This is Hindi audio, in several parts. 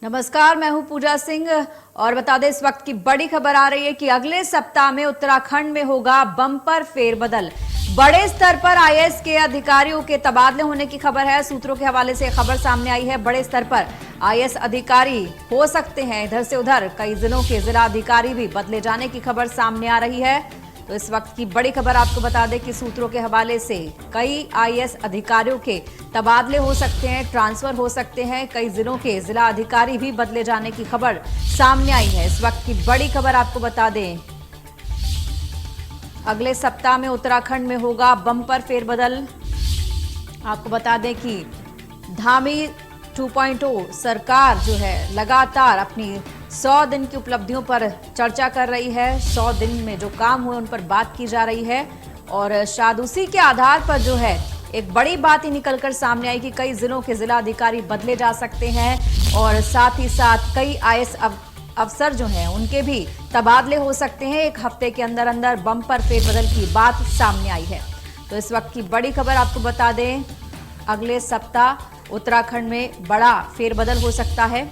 नमस्कार, मैं हूं पूजा सिंह और बता दें इस वक्त की बड़ी खबर आ रही है कि अगले सप्ताह में उत्तराखंड में होगा बम्पर फेरबदल। बड़े स्तर पर आईएएस के अधिकारियों के तबादले होने की खबर है। सूत्रों के हवाले से खबर सामने आई है। बड़े स्तर पर आईएएस अधिकारी हो सकते हैं। इधर से उधर कई जिलों के जिला अधिकारी भी बदले जाने की खबर सामने आ रही है। तो इस वक्त की बड़ी खबर आपको बता दें कि सूत्रों के हवाले से कई आईएएस अधिकारियों के तबादले हो सकते हैं, ट्रांसफर हो सकते हैं। कई जिलों के जिला अधिकारी भी बदले जाने की खबर सामने आई है। इस वक्त की बड़ी खबर आपको बता दें, अगले सप्ताह में उत्तराखंड में होगा बम्पर फेरबदल। आपको बता दें कि धामी 2.0 सरकार जो है लगातार अपनी 100 दिन की उपलब्धियों पर चर्चा कर रही है। 100 दिन में जो काम हुए उन पर बात की जा रही है और शायद उसी के आधार पर जो है एक बड़ी बात ही निकलकर सामने आई कि कई जिलों के जिला अधिकारी बदले जा सकते हैं और साथ ही साथ कई आईएएस अफसर जो हैं उनके भी तबादले हो सकते हैं। एक हफ्ते के अंदर अंदर बम्पर फेरबदल की बात सामने आई है। तो इस वक्त की बड़ी खबर आपको बता दें, अगले सप्ताह उत्तराखंड में बड़ा फेरबदल हो सकता है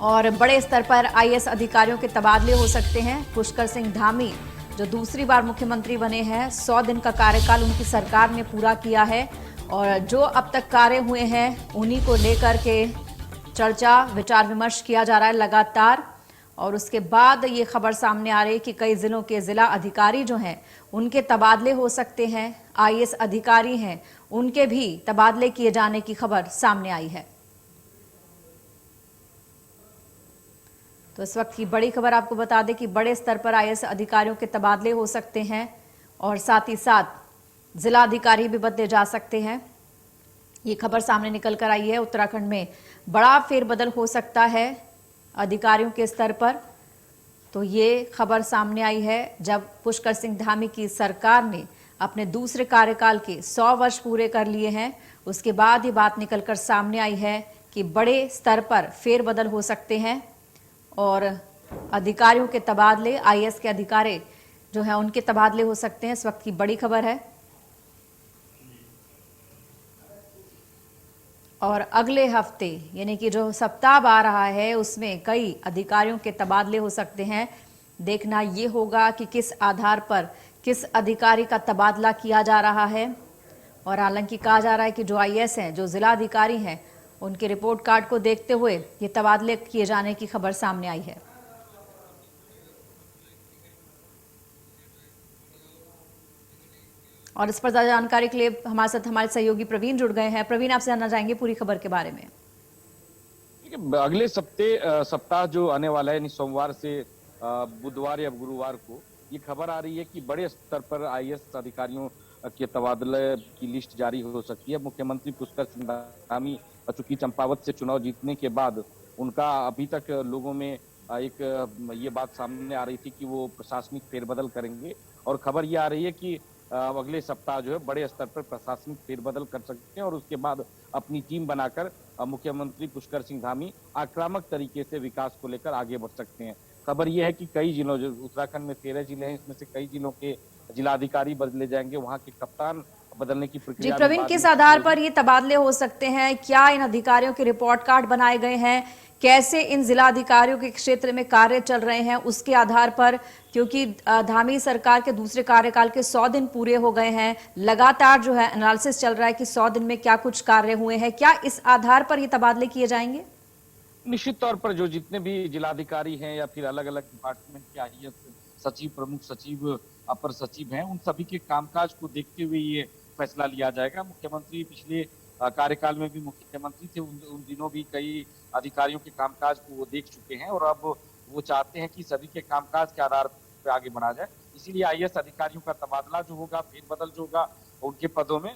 और बड़े स्तर पर आईएएस अधिकारियों के तबादले हो सकते हैं। पुष्कर सिंह धामी जो दूसरी बार मुख्यमंत्री बने हैं, 100 दिन का कार्यकाल उनकी सरकार ने पूरा किया है और जो अब तक कार्य हुए हैं उन्हीं को लेकर के चर्चा विचार विमर्श किया जा रहा है लगातार। और उसके बाद ये खबर सामने आ रही है कि कई जिलों के जिला अधिकारी जो हैं उनके तबादले हो सकते हैं। आईएएस अधिकारी हैं उनके भी तबादले किए जाने की खबर सामने आई है। तो इस वक्त की बड़ी खबर आपको बता दें कि बड़े स्तर पर आईएएस अधिकारियों के तबादले हो सकते हैं और साथ ही साथ जिला अधिकारी भी बदले जा सकते हैं। ये खबर सामने निकल कर आई है। उत्तराखंड में बड़ा फेरबदल हो सकता है अधिकारियों के स्तर पर। तो ये खबर सामने आई है जब पुष्कर सिंह धामी की सरकार ने अपने दूसरे कार्यकाल के 100 वर्ष पूरे कर लिए हैं। उसके बाद ये बात निकलकर सामने आई है कि बड़े स्तर पर फेरबदल हो सकते हैं और अधिकारियों के तबादले, आईएएस के अधिकारी जो है उनके तबादले हो सकते हैं। इस वक्त की बड़ी खबर है और अगले हफ्ते यानी कि जो सप्ताह आ रहा है उसमें कई अधिकारियों के तबादले हो सकते हैं। देखना ये होगा कि किस आधार पर किस अधिकारी का तबादला किया जा रहा है। और हालांकि कहा जा रहा है कि जो आईएएस हैं, जो जिला अधिकारी हैं, उनके रिपोर्ट कार्ड को देखते हुए ये तबादले किए जाने की खबर सामने आई है। और इस पर ज्यादा जानकारी के लिए हमारे साथ हमारे सहयोगी प्रवीण जुड़ गए हैं। प्रवीण, आपसे जानना चाहेंगे पूरी खबर के बारे में। अगले सप्ताह जो आने वाला है, यानी सोमवार से बुधवार या गुरुवार को ये खबर आ रही है कि बड़े स्तर पर आईएएस अधिकारियों के तबादले की लिस्ट जारी हो सकती है। मुख्यमंत्री पुष्कर सिंह धामी चूंकि चंपावत से चुनाव जीतने के बाद उनका अभी तक लोगों में एक ये बात सामने आ रही थी कि वो प्रशासनिक फेरबदल करेंगे और खबर ये आ रही है कि अगले सप्ताह जो है बड़े स्तर पर प्रशासनिक फेरबदल कर सकते हैं और उसके बाद अपनी टीम बनाकर मुख्यमंत्री पुष्कर सिंह धामी आक्रामक तरीके से विकास को लेकर आगे बढ़ सकते हैं। खबर यह है कि कई जिलों, जो उत्तराखंड में 13 जिले हैं, इसमें से कई जिलों के जिलाधिकारी बदले जाएंगे, वहां के कप्तान बदलने की प्रक्रिया। जी प्रवीण, किस आधार पर ये तबादले हो सकते हैं? क्या इन अधिकारियों के रिपोर्ट कार्ड बनाए गए हैं? कैसे इन जिला अधिकारियों के क्षेत्र में कार्य चल रहे हैं उसके आधार पर, क्योंकि धामी सरकार के दूसरे कार्यकाल के 100 दिन पूरे हो गए हैं, लगातार जो है एनालिसिस चल रहा है कि 100 दिन में क्या कुछ कार्य हुए हैं, क्या इस आधार पर ये तबादले किए जाएंगे? निश्चित तौर पर जो जितने भी जिलाधिकारी हैं या फिर अलग अलग डिपार्टमेंट के आईएएस सचिव, प्रमुख सचिव, अपर सचिव हैं, उन सभी के कामकाज को देखते हुए ये फैसला लिया जाएगा। मुख्यमंत्री पिछले कार्यकाल में भी मुख्यमंत्री थे, उन दिनों भी कई अधिकारियों के कामकाज को वो देख चुके हैं और अब वो चाहते हैं कि सभी के कामकाज के आधार पर आगे बढ़ा जाए। इसीलिए आईएएस अधिकारियों का तबादला जो होगा, फेरबदल जो होगा उनके पदों में,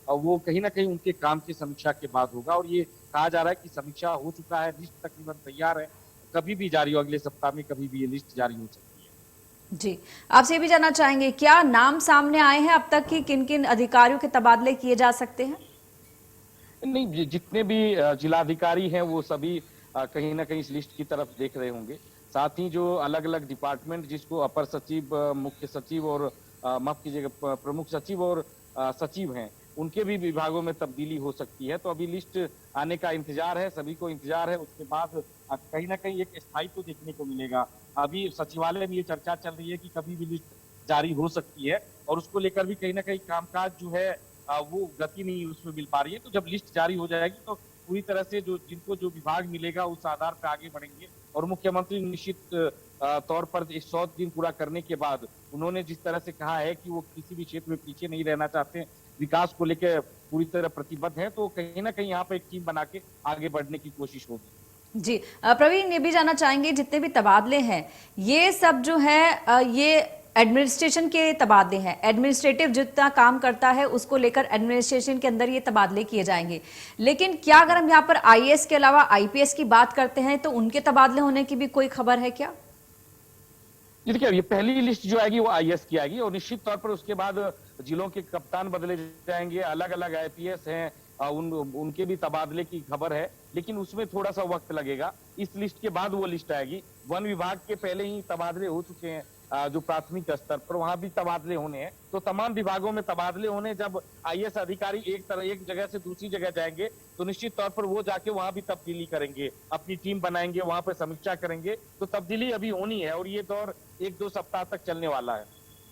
वो कहीं ना कहीं उनके काम की समीक्षा के बाद होगा और ये कहा जा रहा है कि समीक्षा हो चुका है, लिस्ट तकरीबन तैयार है, कभी भी जारी हो, अगले सप्ताह में कभी भी ये लिस्ट जारी हो सकती है। जी, आपसे ये भी जानना चाहेंगे, क्या नाम सामने आए हैं अब तक कि किन किन अधिकारियों के तबादले किए जा सकते हैं? नहीं, जितने भी जिलाधिकारी हैं वो सभी कहीं ना कहीं इस लिस्ट की तरफ देख रहे होंगे। साथ ही जो अलग अलग डिपार्टमेंट, जिसको अपर सचिव, मुख्य सचिव और माफ कीजिएगा, प्रमुख सचिव और सचिव हैं, उनके भी विभागों में तब्दीली हो सकती है। तो अभी लिस्ट आने का इंतजार है, सभी को इंतजार है। उसके बाद कहीं ना कहीं एक स्थायित्व देखने को मिलेगा। अभी सचिवालय में ये चर्चा चल रही है कि कभी भी लिस्ट जारी हो सकती है, और उसको लेकर भी कहीं ना कहीं कामकाज जो है वो गति नहीं उसमें मिल पा रही है। तो जब लिस्ट जारी हो जाएगी तो पूरी तरह से जो जिनको जो विभाग मिलेगा उस आधार पर आगे बढ़ेंगे। और मुख्यमंत्री निश्चित तौर पर इस 100 दिन पूरा करने के बाद उन्होंने जिस तरह से कहा है कि वो किसी भी क्षेत्र में पीछे नहीं रहना चाहते, विकास को लेकर पूरी तरह प्रतिबद्ध है, तो कहीं ना कहीं यहाँ पर एक टीम बना के आगे बढ़ने की कोशिश होगी। जी प्रवीण, ये भी जानना चाहेंगे जितने भी तबादले हैं ये सब जो है ये एडमिनिस्ट्रेशन के तबादले हैं। एडमिनिस्ट्रेटिव जितना काम करता है उसको लेकर एडमिनिस्ट्रेशन के अंदर ये तबादले किए जाएंगे। लेकिन क्या अगर हम यहाँ पर आईएएस के अलावा आईपीएस की बात करते हैं तो उनके तबादले होने की भी कोई खबर है क्या? देखिए, ये पहली लिस्ट जो आएगी वो आईएएस की आएगी, और निश्चित तौर पर उसके बाद जिलों के कप्तान बदले जाएंगे। अलग अलग आईपीएस हैं, उनके भी तबादले की खबर है, लेकिन उसमें थोड़ा सा वक्त लगेगा। इस लिस्ट के बाद वो लिस्ट आएगी। वन विभाग के पहले ही तबादले हो चुके हैं, जो प्राथमिक स्तर पर, वहां भी तबादले होने हैं। तो तमाम विभागों में तबादले होने। जब आईएएस अधिकारी एक जगह से दूसरी जगह जाएंगे तो निश्चित तौर पर वो जाके वहां भी तब्दीली करेंगे, अपनी टीम बनाएंगे, वहां पर समीक्षा करेंगे। तो तब्दीली अभी होनी है, और ये दौर 1-2 सप्ताह तक चलने वाला है।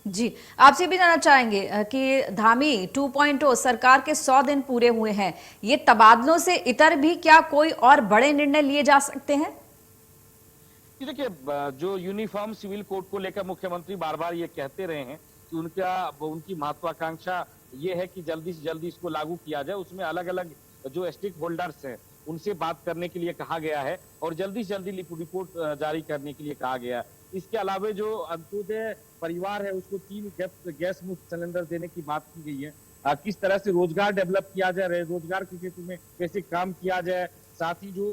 जी, आपसे भी जानना चाहेंगे कि धामी 2.0 सरकार के 100 दिन पूरे हुए हैं। ये तबादलों से इतर भी क्या कोई और बड़े निर्णय लिए जा सकते हैं? देखिए, जो यूनिफॉर्म सिविल कोड को लेकर मुख्यमंत्री बार बार ये कहते रहे हैं कि उनकी महत्वाकांक्षा ये है कि जल्दी से जल्दी इसको लागू किया जाए। उसमें अलग अलग जो स्टेक होल्डर्स हैं उनसे बात करने के लिए कहा गया है, और जल्दी से जल्दी रिपोर्ट जारी करने के लिए कहा गया है। इसके अलावा जो अंत्योदय परिवार है उसको 3 गैस मुफ्त सिलेंडर देने की बात की गई है। किस तरह से रोजगार डेवलप किया जाए, रोजगार के क्षेत्र में कैसे काम किया जाए, साथ ही जो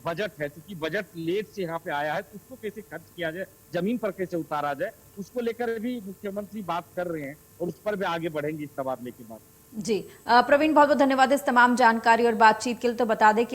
बजट है, क्योंकि बजट लेट से यहाँ पे आया है, तो उसको कैसे खर्च किया जाए, जमीन पर कैसे उतारा जाए, उसको लेकर भी मुख्यमंत्री बात कर रहे हैं, और उस पर भी आगे बढ़ेंगे इस तबादले के बाद। जी प्रवीण, बहुत बहुत धन्यवाद इस तमाम जानकारी और बातचीत के लिए। तो बता दें कि